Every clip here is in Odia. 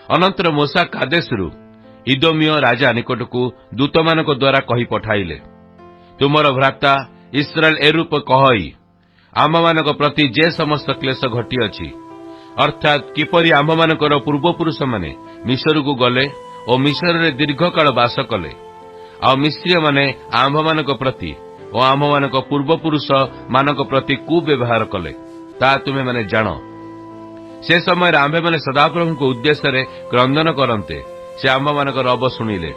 ଅନନ୍ତର ମୋଶା କାଦେଶରୁ ଇଦୋମୀୟ ରାଜା ନିକଟକୁ ଦୂତମାନଙ୍କ ଦ୍ୱାରା କହି ପଠାଇଲେ, ତୁମର ଭ୍ରାତା ଇସ୍ରାଏଲ ଏରୂପ କହଇ ଆମ୍ଭମାନଙ୍କ ପ୍ରତି ଯେ ସମସ୍ତ କ୍ଲେଶ ଘଟିଅଛି, ଅର୍ଥାତ୍ କିପରି ଆମ୍ଭମାନଙ୍କର ପୂର୍ବପୁରୁଷମାନେ ମିଶରକୁ ଗଲେ ଓ ମିଶରରେ ଦୀର୍ଘକାଳ ବାସ କଲେ, ଆଉ ମିଶ୍ରୀୟମାନେ ଆମ୍ଭମାନଙ୍କ ପ୍ରତି ଓ ଆମ୍ଭମାନଙ୍କ ପୂର୍ବପୁରୁଷମାନଙ୍କ ପ୍ରତି କୁବ୍ୟବହାର କଲେ, ତାହା ତୁମେମାନେ ଜାଣ। ସେ ସମୟରେ ଆମ୍ଭେମାନେ ସଦାପ୍ରଭୁଙ୍କ ଉଦ୍ଦେଶ୍ୟରେ କ୍ରନ୍ଦନ କରନ୍ତେ ସେ ଆମ୍ଭମାନଙ୍କର ରବ ଶୁଣିଲେ।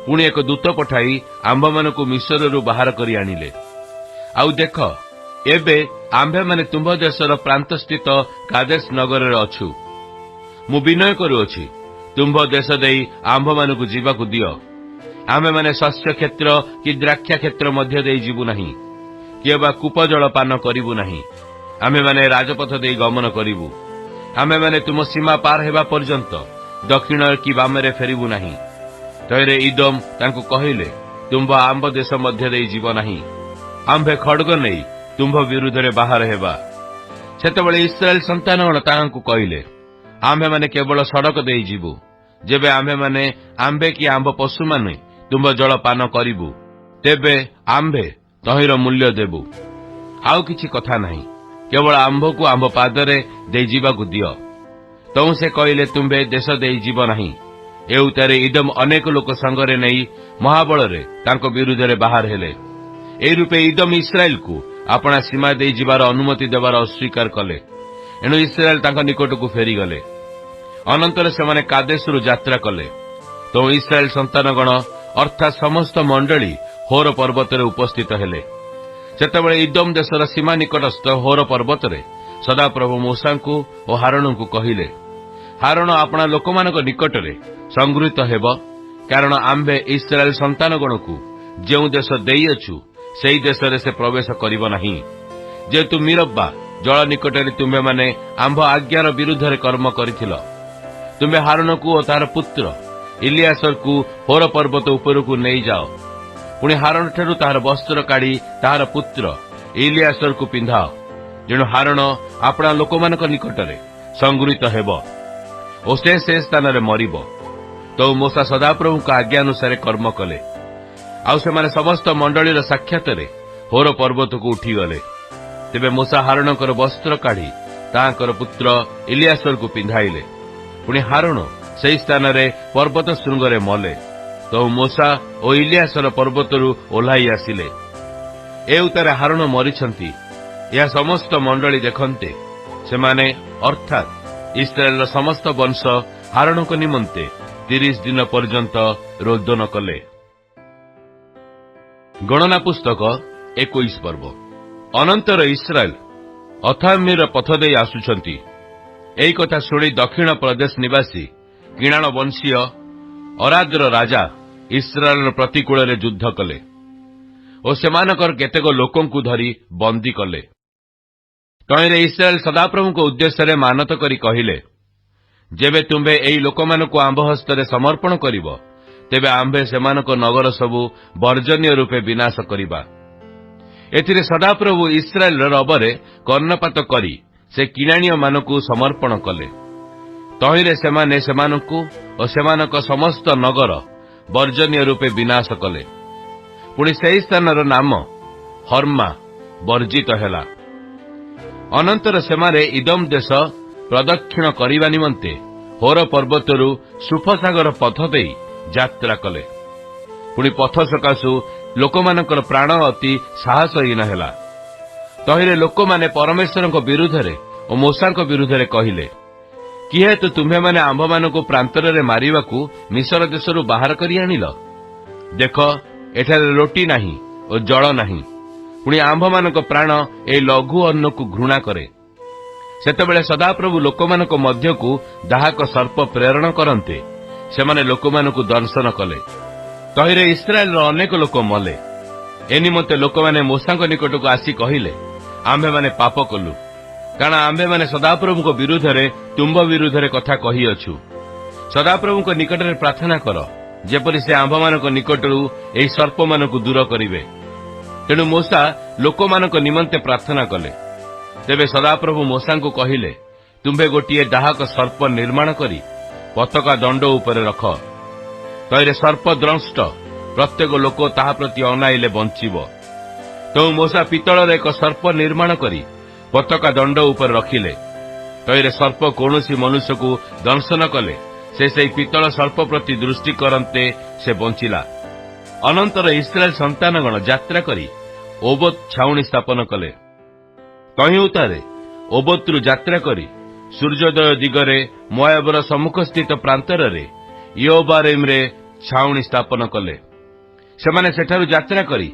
ପୁଣି ଏକ ଦୂତ ପଠାଇ ଆମ୍ଭମାନଙ୍କୁ ମିଶରରୁ ବାହାର କରି ଆଣିଲେ। ଆଉ ଦେଖ, ଏବେ ଆମ୍ଭେମାନେ ତୁମ୍ଭ ଦେଶର ପ୍ରାନ୍ତସ୍ଥିତ କାଦେଶ ନଗରରେ ଅଛୁ। ମୁଁ ବିନୟ କରୁଅଛି, ତୁମ୍ଭ ଦେଶ ଦେଇ ଆମ୍ଭମାନଙ୍କୁ ଯିବାକୁ ଦିଅ। ଆମ୍ଭେମାନେ ଶସ୍ୟ କ୍ଷେତ୍ର କି ଦ୍ରାକ୍ଷା କ୍ଷେତ୍ର ମଧ୍ୟ ଦେଇ ଯିବୁ ନାହିଁ, କିମ୍ବା କୂପଜଳ ପାନ କରିବୁ ନାହିଁ। ଆମ୍ଭେମାନେ ରାଜପଥ ଦେଇ ଗମନ କରିବୁ। ଆମ୍ଭେମାନେ ତୁମ ସୀମା ପାର ହେବା ପର୍ଯ୍ୟନ୍ତ ଦକ୍ଷିଣ କି ବାମରେ ଫେରିବୁ ନାହିଁ। ତହିଁରେ ଇଦୋମ ତାଙ୍କୁ କହିଲେ, ତୁମ୍ଭ ଆମ୍ଭ ଦେଶ ମଧ୍ୟ ଦେଇ ଯିବ ନାହିଁ। ଆମ୍ଭେ ଖଡ୍ଗ ନେଇ ତୁମ୍ଭ ବିରୁଦ୍ଧରେ ବାହାର ହେବା। ସେତେବେଳେ ଇସ୍ରାଏଲ ସନ୍ତାନଗଣ ତାହାଙ୍କୁ କହିଲେ, ଆମ୍ଭେମାନେ କେବଳ ସଡ଼କ ଦେଇ ଯିବୁ। ଯେବେ ଆମ୍ଭେ କି ଆମ୍ଭ ପଶୁମାନେ ତୁମ୍ଭ ଜଳ ପାନ କରିବୁ, ତେବେ ଆମ୍ଭେ ତହିଁର ମୂଲ୍ୟ ଦେବୁ। ଆଉ କିଛି କଥା ନାହିଁ, କେବଳ ଆମ୍ଭକୁ ଆମ୍ଭ ପାଦରେ ଦେଇ ଯିବାକୁ ଦିଅ। ତୁ ସେ କହିଲେ, ତୁମ୍ଭେ ଦେଶ ଦେଇ ଯିବ ନାହିଁ। ଏଉତାରେ ଇଦୋମ ଅନେକ ଲୋକ ସାଙ୍ଗରେ ନେଇ ମହାବଳରେ ତାଙ୍କ ବିରୁଦ୍ଧରେ ବାହାର ହେଲେ। ଏହି ରୂପେ ଇଦୋମ ଇସ୍ରାଏଲକୁ ଆପଣା ସୀମା ଦେଇ ଯିବାର ଅନୁମତି ଦେବାର ଅସ୍ୱୀକାର କଲେ। ଏଣୁ ଇସ୍ରାଏଲ ତାଙ୍କ ନିକଟକୁ ଫେରିଗଲେ। ଅନନ୍ତର ସେମାନେ କାଦେଶରୁ ଯାତ୍ରା କଲେ। ତ ଇସ୍ରାଏଲ ସନ୍ତାନଗଣ ଅର୍ଥାତ୍ ସମସ୍ତ ମଣ୍ଡଳୀ ହୋର ପର୍ବତରେ ଉପସ୍ଥିତ ହେଲେ। ସେତେବେଳେ ଇଦୋମ ଦେଶର ସୀମା ନିକଟସ୍ଥ ହୋର ପର୍ବତରେ ସଦାପ୍ରଭୁ ମୋଶାଙ୍କୁ ଓ ହାରୋନଙ୍କୁ କହିଲେ, ହାରୋନ ଆପଣା ଲୋକମାନଙ୍କ ନିକଟରେ ସଂଗୃହୀତ ହେବ, କାରଣ ଆମ୍ଭେ ଇସ୍ରାଏଲ ସନ୍ତାନଗଣକୁ ଯେଉଁ ଦେଶ ଦେଇଅଛୁ, ସେହି ଦେଶରେ ସେ ପ୍ରବେଶ କରିବ ନାହିଁ। ଯେହେତୁ ମିରବ୍ବା ଜଳ ନିକଟରେ ତୁମ୍ଭେମାନେ ଆମ୍ଭ ଆଜ୍ଞାର ବିରୁଦ୍ଧରେ କର୍ମ କରିଥିଲ, ତୁମ୍ଭେ ହାରୋନକୁ ଓ ତାହାର ପୁତ୍ର ଇଲିଆସରକୁ ହୋର ପର୍ବତ ଉପରକୁ ନେଇଯାଅ। ପୁଣି ହାରୋନଠାରୁ ତାହାର ବସ୍ତ୍ର କାଢ଼ି ତାହାର ପୁତ୍ର ଇଲିଆସରକୁ ପିନ୍ଧାଅ। ଯେଣୁ ହାରୋନ ଆପଣା ଲୋକମାନଙ୍କ ନିକଟରେ ସଂଗୃହୀତ ହେବ ଓ ସେ ସ୍ଥାନରେ ମରିବ। ତ ମୋଶା ସଦାପ୍ରଭୁଙ୍କ ଆଜ୍ଞା ଅନୁସାରେ କର୍ମ କଲେ। ଆଉ ସେମାନେ ସମସ୍ତ ମଣ୍ଡଳୀର ସାକ୍ଷାତରେ ହୋର ପର୍ବତକୁ ଉଠିଗଲେ। ତେବେ ମୋଶା ହାରୋନଙ୍କର ବସ୍ତ୍ର କାଢ଼ି ତାହାଙ୍କର ପୁତ୍ର ଇଲିଆସରକୁ ପିନ୍ଧାଇଲେ। ପୁଣି ହାରୋନ ସେହି ସ୍ଥାନରେ ପର୍ବତ ଶୃଙ୍ଗରେ ମଲେ। ତ ମୋଶା ଓ ଇଲିଆସର ପର୍ବତରୁ ଓହ୍ଲାଇ ଆସିଲେ। ଏ ଉତ୍ତାରେ ହାରୋନ ମରିଛନ୍ତି, ଏହା ସମସ୍ତ ମଣ୍ଡଳୀ ଦେଖନ୍ତେ ସେମାନେ ଅର୍ଥାତ୍ ଇସ୍ରାଏଲର ସମସ୍ତ ବଂଶ ହାରୋନଙ୍କ ନିମନ୍ତେ 30 ଦିନ ପର୍ଯ୍ୟନ୍ତ ରୋଦନ କଲେ। ଗଣନା ପୁସ୍ତକ 21 ପର୍ବ। ଅନନ୍ତର ଇସ୍ରାଏଲ ଅଥାମିର ପଥ ଦେଇ ଆସୁଛନ୍ତି। ଏହି କଥା ଶୁଣି ଦକ୍ଷିଣ ପ୍ରଦେଶ ନିବାସୀ କିଣାଣ ବଂଶୀୟ ଅରାଦର ରାଜା ଇସ୍ରାଏଲର ପ୍ରତିକୂଳରେ ଯୁଦ୍ଧ କଲେ ଓ ସେମାନଙ୍କର କେତେକ ଲୋକଙ୍କୁ ଧରି ବନ୍ଦୀ କଲେ। ତହିଁରେ ଇସ୍ରାଏଲ ସଦାପ୍ରଭୁଙ୍କ ଉଦ୍ଦେଶ୍ୟରେ ମାନତ କରି କହିଲେ, ଯେବେ ତୁମ୍ଭେ ଏହି ଲୋକମାନଙ୍କୁ ଆମ୍ଭ ହସ୍ତରେ ସମର୍ପଣ କରିବ, ତେବେ ଆମ୍ଭେ ସେମାନଙ୍କ ନଗର ସବୁ ବର୍ଜନୀୟ ରୂପେ ବିନାଶ କରିବା। ଏଥିରେ ସଦାପ୍ରଭୁ ଇସ୍ରାଏଲର ରବରେ କର୍ଣ୍ଣପାତ କରି ସେ କିଣାଣୀୟମାନଙ୍କୁ ସମର୍ପଣ କଲେ। ତହିଁରେ ସେମାନେ ସେମାନଙ୍କୁ ଓ ସେମାନଙ୍କ ସମସ୍ତ ନଗର ବର୍ଜନୀୟ ରୂପେ ବିନାଶ କଲେ। ପୁଣି ସେହି ସ୍ଥାନର ନାମ ହର୍ମା ବର୍ଜିତ ହେଲା। ଅନନ୍ତର ସେମାନେ ଇଦୋମ ଦେଶ ପ୍ରଦକ୍ଷିଣ କରିବା ନିମନ୍ତେ ହୋର ପର୍ବତରୁ ସୁଫସାଗର ପଥ ଦେଇ ଯାତ୍ରା କଲେ। ପୁଣି ପଥ ସକାଶୁ ଲୋକମାନଙ୍କର ପ୍ରାଣ ଅତି ସାହସହୀନ ହେଲା। ତହିଁରେ ଲୋକମାନେ ପରମେଶ୍ୱରଙ୍କ ବିରୁଦ୍ଧରେ ଓ ମୋଶାଙ୍କ ବିରୁଦ୍ଧରେ କହିଲେ, କି ହେତୁ ତୁମ୍ଭେମାନେ ଆମ୍ଭମାନଙ୍କୁ ପ୍ରାନ୍ତରରେ ମାରିବାକୁ ମିଶର ଦେଶରୁ ବାହାର କରି ଆଣିଲ? ଦେଖ, ଏଠାରେ ରୋଟି ନାହିଁ ଓ ଜଳ ନାହିଁ। ପୁଣି ଆମ୍ଭମାନଙ୍କ ପ୍ରାଣ ଏହି ଲଘୁ ଅନ୍ନକୁ ଘୃଣା କରେ। ସେତେବେଳେ ସଦାପ୍ରଭୁ ଲୋକମାନଙ୍କ ମଧ୍ୟକୁ ଦାହକ ସର୍ପ ପ୍ରେରଣ କରନ୍ତେ ସେମାନେ ଲୋକମାନଙ୍କୁ ଦଂଶନ କଲେ। ତହିଁରେ ଇସ୍ରାଏଲର ଅନେକ ଲୋକ ମଲେ। ଏ ନିମନ୍ତେ ଲୋକମାନେ ମୋଶାଙ୍କ ନିକଟକୁ ଆସି କହିଲେ, ଆମ୍ଭେମାନେ ପାପ କଲୁ, କାରଣ ଆମ୍ଭେମାନେ ସଦାପ୍ରଭୁଙ୍କ ବିରୁଦ୍ଧରେ ତୁମ୍ଭ ବିରୁଦ୍ଧରେ କଥା କହିଅଛୁ। ସଦାପ୍ରଭୁଙ୍କ ନିକଟରେ ପ୍ରାର୍ଥନା କର, ଯେପରି ସେ ଆମ୍ଭମାନଙ୍କ ନିକଟରୁ ଏହି ସର୍ପମାନଙ୍କୁ ଦୂର କରିବେ। ତେଣୁ ମୋଶା ଲୋକମାନଙ୍କ ନିମନ୍ତେ ପ୍ରାର୍ଥନା କଲେ। ତେବେ ସଦାପ୍ରଭୁ ମୋଶାଙ୍କୁ କହିଲେ, ତୁମ୍ଭେ ଗୋଟିଏ ଦାହକ ସର୍ପ ନିର୍ମାଣ କରି ପତାକା ଦଣ୍ଡ ଉପରେ ରଖ। ତହିଁରେ ସର୍ପ ଦ୍ରଷ୍ଟ ପ୍ରତ୍ୟେକ ଲୋକ ତାହା ପ୍ରତି ଅନାଇଲେ ବଞ୍ଚିବ। ତେଣୁ ମୋଶା ପିତ୍ତଳର ଏକ ସର୍ପ ନିର୍ମାଣ କରି ପତାକା ଦଣ୍ଡ ଉପରେ ରଖିଲେ। ତହିଁରେ ସର୍ପ କୌଣସି ମନୁଷ୍ୟକୁ ଦଂଶନ କଲେ ସେ ସେହି ପିତ୍ତଳ ସର୍ପ ପ୍ରତି ଦୃଷ୍ଟି କରନ୍ତେ ସେ ବଞ୍ଚିଲା। ଅନନ୍ତର ଇସ୍ରାଏଲ ସନ୍ତାନଗଣ ଯାତ୍ରା କରି ଓବୋତ ଛାଉଣି ସ୍ଥାପନ କଲେ। ତହିଁଉତାରେ ଓବୋତରୁ ଯାତ୍ରା କରି ସୂର୍ଯ୍ୟୋଦୟ ଦିଗରେ ମୋଆବର ସମ୍ମୁଖସ୍ଥିତ ପ୍ରାନ୍ତରରେ ଇୟୋବାରିମରେ ଛାଉଣି ସ୍ଥାପନ କଲେ। ସେମାନେ ସେଠାରୁ ଯାତ୍ରା କରି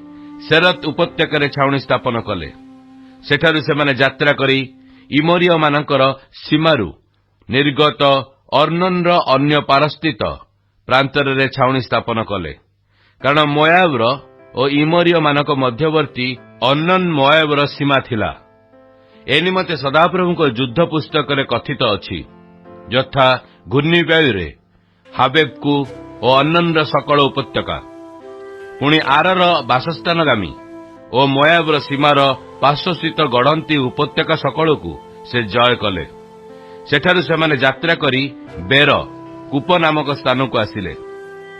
ସେରତ ଉପତ୍ୟକାରେ ଛାଉଣି ସ୍ଥାପନ କଲେ। ସେଠାରୁ ସେମାନେ ଯାତ୍ରା କରି ଇମୋରୀୟମାନଙ୍କର ସୀମାରୁ ନିର୍ଗତ ଅର୍ଣ୍ଣନର ଅନ୍ୟ ପାରସ୍ଥିତ ପ୍ରାନ୍ତରରେ ଛାଉଣି ସ୍ଥାପନ କଲେ। କାରଣ ମୋଆବର ଓ ଇମୋରୀୟମାନଙ୍କ ମଧ୍ୟବର୍ତ୍ତୀ ଅର୍ଣ୍ଣନ ମୋଆବର ସୀମା ଥିଲା। ଏ ନିମନ୍ତେ ସଦାପ୍ରଭୁଙ୍କ ଯୁଦ୍ଧ ପୁସ୍ତକରେ କଥିତ ଅଛି, ଯଥା ଘୂର୍ଣ୍ଣିବାୟୁରେ ହାବେବକୁ ଓ ଅର୍ଣ୍ଣନର ସକଳ ଉପତ୍ୟକା, ପୁଣି ଆରର ବାସସ୍ଥାନଗାମୀ ଓ ମୋଆବର ସୀମାର ପାର୍ଶ୍ୱସ୍ଥିତ ଗଢ଼ନ୍ତି ଉପତ୍ୟକା ସକଳକୁ ସେ ଜୟ କଲେ। ସେଠାରୁ ସେମାନେ ଯାତ୍ରା କରି ବେର କୂପ ନାମକ ସ୍ଥାନକୁ ଆସିଲେ।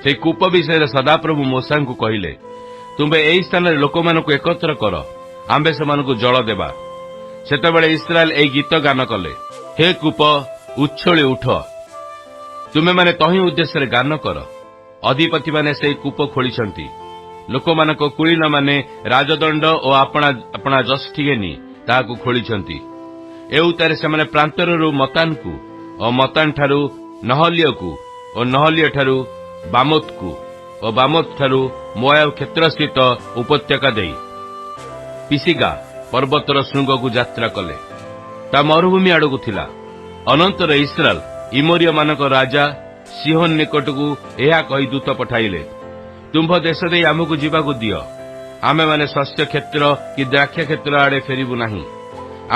ସେହି କୂପ ବିଷୟରେ ସଦାପ୍ରଭୁ ମୋଶାଙ୍କୁ କହିଲେ, ତୁମ୍ଭେ ଏହି ସ୍ଥାନରେ ଲୋକମାନଙ୍କୁ ଏକତ୍ର କର, ଆମ୍ଭେ ସେମାନଙ୍କୁ ଜଳ ଦେବା। ସେତେବେଳେ ଇସ୍ରାଏଲ ଏହି ଗୀତ ଗାନ କଲେ, ହେ କୂପ ଉଚ୍ଛଳି ଉଠ, ତୁମେମାନେ ତହିଁ ଉଦ୍ଦେଶ୍ୟରେ ଗାନ କର। ଅଧିପତିମାନେ ସେହି କୂପ ଖୋଳିଛନ୍ତି, ଲୋକମାନଙ୍କ କୁଳୀନମାନେ ରାଜଦଣ୍ଡ ଓ ଆପଣା ଯଷ୍ଟି ଘେନି ତାହାକୁ ଖୋଳିଛନ୍ତି। ଏ ଉତ୍ତାରେ ସେମାନେ ପ୍ରାନ୍ତରରୁ ମତାନକୁ ଓ ମତାନଠାରୁ ନହଲିୟକୁ ଓ ନହଲିୟଠାରୁ ବାମୋତକୁ ଓ ବାମୋତଠାରୁ ମୋଆବ କ୍ଷେତ୍ରସ୍ଥିତ ଉପତ୍ୟକା ଦେଇ ପିସିଗା ପର୍ବତର ଶୃଙ୍ଗକୁ ଯାତ୍ରା କଲେ। ତା ମରୁଭୂମି ଆଡ଼କୁ ଥିଲା। ଅନନ୍ତର ଇସ୍ରାଏଲ ଇମୋରୀୟମାନଙ୍କ ରାଜା ସିହୋନ ନିକଟକୁ ଏହା କହି ଦୂତ ପଠାଇଲେ, ତୁମ୍ଭ ଦେଶ ଦେଇ ଆମକୁ ଯିବାକୁ ଦିଅ। ଆମେମାନେ ଶସ୍ୟ କ୍ଷେତ୍ର କି ଦ୍ରାକ୍ଷା କ୍ଷେତ୍ର ଆଡ଼େ ଫେରିବୁ ନାହିଁ।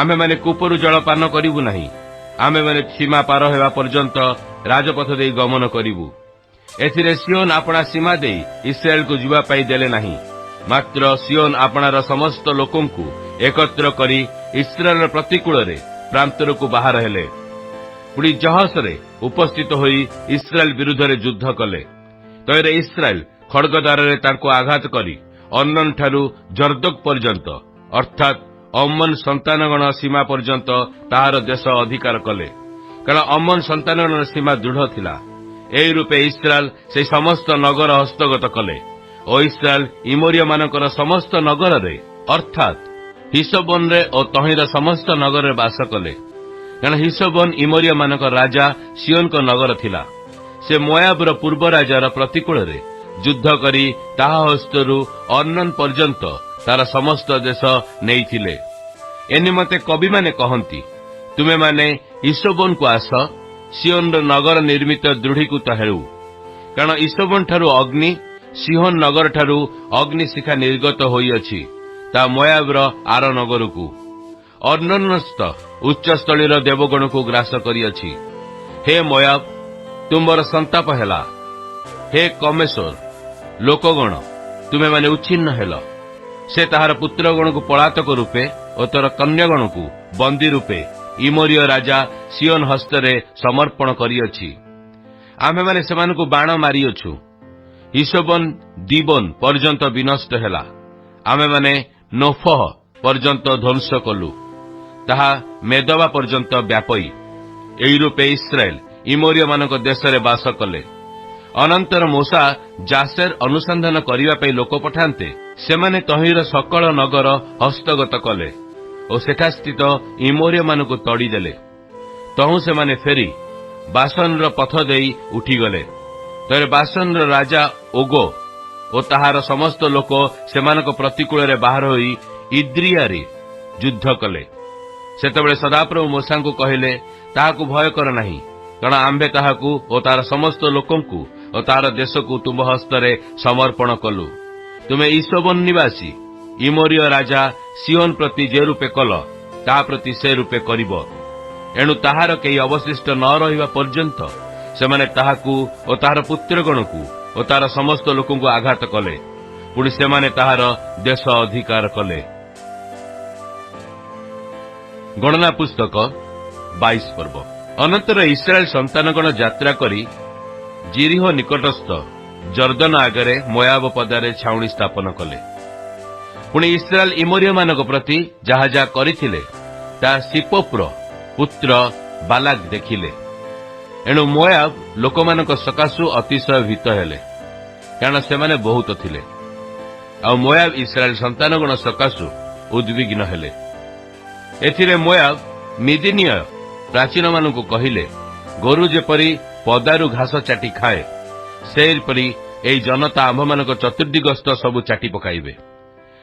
ଆମେମାନେ କୂପରୁ ଜଳପାନ କରିବୁ ନାହିଁ। ଆମେମାନେ ସୀମା ପାର ହେବା ପର୍ଯ୍ୟନ୍ତ ରାଜପଥ ଦେଇ ଗମନ କରିବୁ। ଏଥିରେ ସିହୋନ ଆପଣା ସୀମା ଦେଇ ଇସ୍ରାଏଲକୁ ଯିବା ପାଇଁ ଦେଲେ ନାହିଁ। ମାତ୍ର ସିହୋନ ଆପଣାର ସମସ୍ତ ଲୋକଙ୍କୁ ଏକତ୍ର କରି ଇସ୍ରାଏଲର ପ୍ରତିକୂଳରେ ପ୍ରାନ୍ତରକୁ ବାହାର ହେଲେ। ପୁଣି ଜହସରେ ଉପସ୍ଥିତ ହୋଇ ଇସ୍ରାଏଲ ବିରୁଦ୍ଧରେ ଯୁଦ୍ଧ କଲେ। ତହିଁରେ ଇସ୍ରାଏଲ ଖଡ୍ଗଦ୍ୱାରରେ ତାଙ୍କୁ ଆଘାତ କରି ଅର୍ଣ୍ଣନଠାରୁ ଜର୍ଦୋକ ପର୍ଯ୍ୟନ୍ତ ଅର୍ଥାତ୍ ଅମନ ସନ୍ତାନଗଣ ସୀମା ପର୍ଯ୍ୟନ୍ତ ତାହାର ଦେଶ ଅଧିକାର କଲେ। କାରଣ ଅମନ ସନ୍ତାନଗଣର ସୀମା ଦୃଢ଼ ଥିଲା। ଏହି ରୂପେ ଇସ୍ରାଏଲ ସେହି ସମସ୍ତ ନଗର ହସ୍ତଗତ କଲେ ଓ ଇସ୍ରାଏଲ ଇମୋରୀୟମାନଙ୍କର ସମସ୍ତ ନଗରରେ ଅର୍ଥାତ୍ ହିସୋବନରେ ଓ ତହିଁର ସମସ୍ତ ନଗରରେ ବାସ କଲେ। କାରଣ ହିସୋବନ ଇମୋରୀୟମାନଙ୍କ ରାଜା ସିଓନଙ୍କ ନଗର ଥିଲା। ସେ ମୋଆବର ପୂର୍ବ ରାଜାର ପ୍ରତିକୂଳରେ ଯୁଦ୍ଧ କରି ତାହା ହସ୍ତରୁ ଅର୍ଣ୍ଣନ ପର୍ଯ୍ୟନ୍ତ ତାର ସମସ୍ତ ଦେଶ ନେଇଥିଲେ। ଏ ନିମନ୍ତେ କବିମାନେ କହନ୍ତି, ତୁମେମାନେ ଇସୋବନକୁ ଆସ, ସିଓନର ନଗର ନିର୍ମିତ ଦୃଢ଼ୀକୃତ ହେଉ। କାରଣ ଇସୋବନଠାରୁ ଅଗ୍ନି, ସିହୋନ ନଗରଠାରୁ ଅଗ୍ନିଶିଖା ନିର୍ଗତ ହୋଇଅଛି, ତା ମୋଆବର ଆର ନଗରକୁ। ଅର୍ଣ୍ଣନସ୍ଥ ଉଚ୍ଚସ୍ଥଳୀର ଦେବଗଣକୁ ଗ୍ରାସ କରିଅଛି। ହେ ମୋଆବ, ତୁମର ସନ୍ତାପ ହେଲା। ହେ କମେଶୋର ଲୋକଗଣ, ତୁମେମାନେ ଉଚ୍ଛିନ୍ନ ହେଲ। ସେ ତାହାର ପୁତ୍ରଗଣକୁ ପଳାତକ ରୂପେ ଓ ତୋର କନ୍ୟାଗଣକୁ ବନ୍ଦୀ ରୂପେ ଇମୋରୀୟ ରାଜା ସିଓନ ହସ୍ତରେ ସମର୍ପଣ କରିଅଛି। ଆମ୍ଭେମାନେ ସେମାନଙ୍କୁ ବାଣ ମାରିଅଛୁ। ହିସୋବନ ଦିବୋନ ପର୍ଯ୍ୟନ୍ତ ବିନଷ୍ଟ ହେଲା। ଆମେମାନେ ନୋଫହ ପର୍ଯ୍ୟନ୍ତ ଧ୍ୱଂସ କଲୁ, ତାହା ମେଦବା ପର୍ଯ୍ୟନ୍ତ ବ୍ୟାପୀ। ଏହି ରୂପେ ଇସ୍ରାଏଲ ଇମୋରୀୟମାନଙ୍କ ଦେଶରେ ବାସ କଲେ। ଅନନ୍ତର ମୋଶା ଜାସେର ଅନୁସନ୍ଧାନ କରିବା ପାଇଁ ଲୋକ ପଠାନ୍ତେ ସେମାନେ ତହିଁର ସକଳ ନଗର ହସ୍ତଗତ କଲେ ଓ ସେଠାସ୍ଥିତ ଇମୋରୀୟମାନଙ୍କୁ ତଡ଼ିଦେଲେ। ତହୁଁ ସେମାନେ ଫେରି ବାସନର ପଥ ଦେଇ ଉଠିଗଲେ। ତହିଁରେ ବାସନର ରାଜା ଓଗୋ ଓ ତାହାର ସମସ୍ତ ଲୋକ ସେମାନଙ୍କ ପ୍ରତିକୂଳରେ ବାହାର ହୋଇ ଇଦ୍ରିଆରେ ଯୁଦ୍ଧ କଲେ। ସେତେବେଳେ ସଦାପ୍ରଭୁ ମୋଶାଙ୍କୁ କହିଲେ, ତାହାକୁ ଭୟ କର ନାହିଁ, କାରଣ ଆମ୍ଭେ ତାହାକୁ ଓ ତାହାର ସମସ୍ତ ଲୋକଙ୍କୁ ଓ ତାହାର ଦେଶକୁ ତୁମ୍ଭ ହସ୍ତରେ ସମର୍ପଣ କଲୁ। ତୁମେ ଇସୋବନ ନିବାସୀ ଇମୋରୀୟ ରାଜା ସିଓନ ପ୍ରତି ଯେ ରୂପେ କଲ, ତାହା ପ୍ରତି ସେ ରୂପେ କରିବ। ଏଣୁ ତାହାର କେହି ଅବଶିଷ୍ଟ ନ ରହିବା ପର୍ଯ୍ୟନ୍ତ ସେମାନେ ତାହାକୁ ଓ ତାହାର ପୁତ୍ରଗଣକୁ ଓ ତାହାର ସମସ୍ତ ଲୋକଙ୍କୁ ଆଘାତ କଲେ। ପୁଣି ସେମାନେ ତାହାର ଦେଶ ଅଧିକାର କଲେ। ଗଣନା ପୁସ୍ତକ 22 ପର୍ବ। ଅନନ୍ତର ଇସ୍ରାଏଲ ସନ୍ତାନଗଣ ଯାତ୍ରା କରି ଜିରିହୋ ନିକଟସ୍ଥ ଜର୍ଦ୍ଦନ ଆଗରେ ମୋୟାବ ପଦାରେ ଛାଉଣି ସ୍ଥାପନ କଲେ। ପୁଣି ଇସ୍ରାଏଲ ଇମୋରୀୟମାନଙ୍କ ପ୍ରତି ଯାହା ଯାହା କରିଥିଲେ ତାହା ସିପୋପ୍ର ପୁତ୍ର ବାଲାକ ଦେଖିଲେ। ଏଣୁ ମୋୟାବ ଲୋକମାନଙ୍କ ସକାଶୁ ଅତିଶୟ ଭୀତ ହେଲେ, କାରଣ ସେମାନେ ବହୁତ ଥିଲେ। ଆଉ ମୋୟାବ ଇସ୍ରାଏଲ ସନ୍ତାନଗଣ ସକାଶୁ ଉଦ୍ବିଗ୍ନ ହେଲେ। ଏଥିରେ ମୋୟାବ ମିଦିନୀୟ ପ୍ରାଚୀନମାନଙ୍କୁ କହିଲେ, ଗୋରୁ ଯେପରି ପଦାରୁ ଘାସ ଚାଟି ଖାଏ, ସେହିପରି ଏହି ଜନତା ଆମ୍ଭମାନଙ୍କ ଚତୁର୍ଦିଗସ୍ତ ସବୁ ଚାଟି ପକାଇବେ।